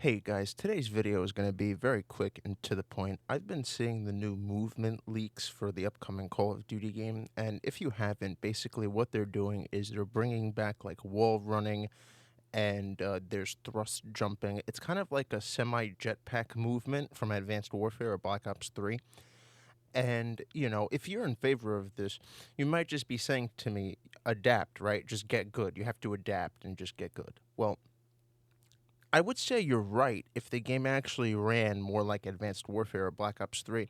Hey guys, today's video is going to be very quick and to the point. I've been seeing the new movement leaks for the upcoming Call of Duty game, and if you haven't, basically what they're doing is they're bringing back like wall running and there's thrust jumping. It's kind of like a semi-jetpack movement from Advanced Warfare or Black Ops 3. And, if you're in favor of this, you might just be saying to me, adapt, right? Just get good. You have to adapt and just get good. Well, I would say you're right if the game actually ran more like Advanced Warfare or Black Ops 3,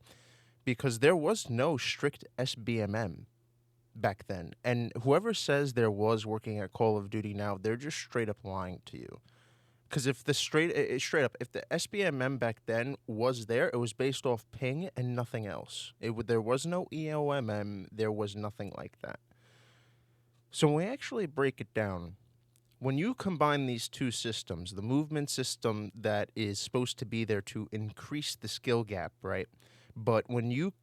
because there was no strict SBMM back then. And whoever says there was working at Call of Duty now, they're just straight up lying to you. Because if the straight up, if the SBMM back then was there, it was based off ping and nothing else. There was no EOMM, there was nothing like that. So when we actually break it down, when you combine these two systems, the movement system that is supposed to be there to increase the skill gap, right? But when you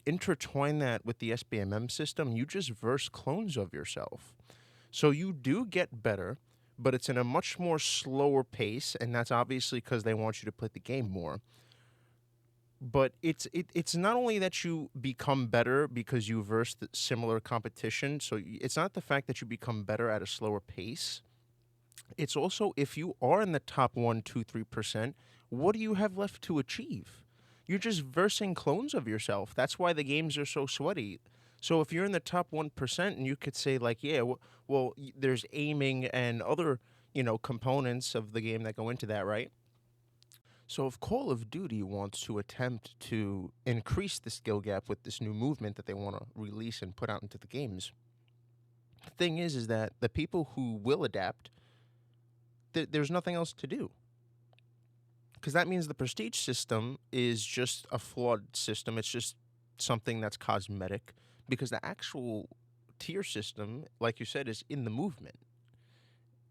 intertwine that with the SBMM system, you just verse clones of yourself. So you do get better, but it's in a much more slower pace, and that's obviously because they want you to play the game more. But it's not only that you become better because you verse the similar competition, so it's not the fact that you become better at a slower pace. It's also, if you are in the top 1, 2, 3%, what do you have left to achieve? You're just versing clones of yourself. That's why the games are so sweaty. So if you're in the top 1% and you could say like, yeah, well, there's aiming and other, components of the game that go into that, right? So if Call of Duty wants to attempt to increase the skill gap with this new movement that they want to release and put out into the games, the thing is that the people who will adapt, there's nothing else to do. Because that means the prestige system is just a flawed system. It's just something that's cosmetic. Because the actual tier system, like you said, is in the movement.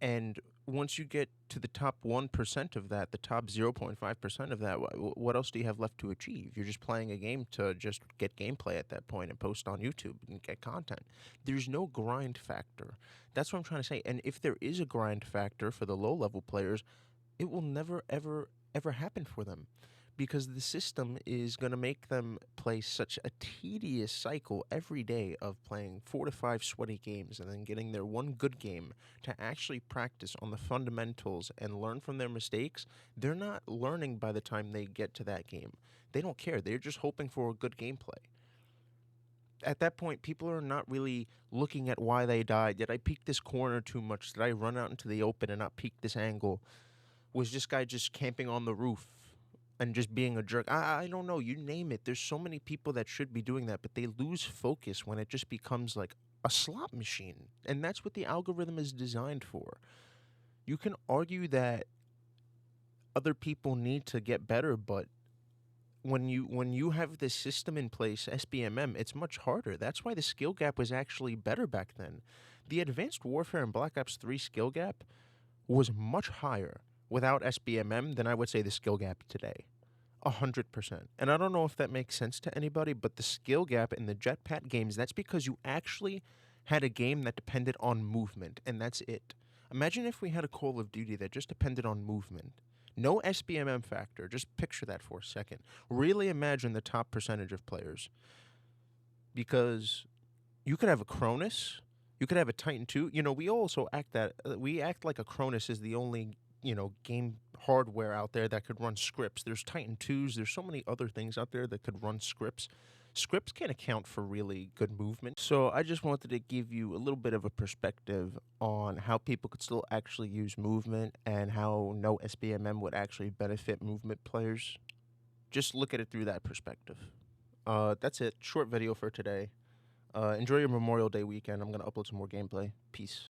And once you get to the top 1% of that, the top 0.5% of that, what else do you have left to achieve? You're just playing a game to just get gameplay at that point and post on YouTube and get content. There's no grind factor. That's what I'm trying to say. And if there is a grind factor for the low-level players, it will never, ever happen for them, because the system is going to make them play such a tedious cycle every day of playing 4 to 5 sweaty games and then getting their one good game to actually practice on the fundamentals and learn from their mistakes. They're not learning by the time they get to that game. They don't care. They're just hoping for a good gameplay. At that point, people are not really looking at why they died. Did I peek this corner too much? Did I run out into the open and not peek this angle? Was this guy just camping on the roof and just being a jerk? I don't know. You name it. There's so many people that should be doing that, but they lose focus when it just becomes like a slot machine. And that's what the algorithm is designed for. You can argue that other people need to get better, but when you have this system in place, SBMM, it's much harder. That's why the skill gap was actually better back then. The Advanced Warfare and Black Ops 3 skill gap was much higher without SBMM than I would say the skill gap today. 100%. And I don't know if that makes sense to anybody, but the skill gap in the jetpack games, that's because you actually had a game that depended on movement, and that's it. Imagine if we had a Call of Duty that just depended on movement. No SBMM factor. Just picture that for a second. Really imagine the top percentage of players. Because you could have a Cronus, you could have a Titan 2. We also we act like a Cronus is the only, game hardware out there that could run scripts. There's Titan 2s. There's so many other things out there that could run scripts. Scripts can't account for really good movement. So I just wanted to give you a little bit of a perspective on how people could still actually use movement and how no SBMM would actually benefit movement players. Just look at it through that perspective. That's it. Short video for today. Enjoy your Memorial Day weekend. I'm going to upload some more gameplay. Peace.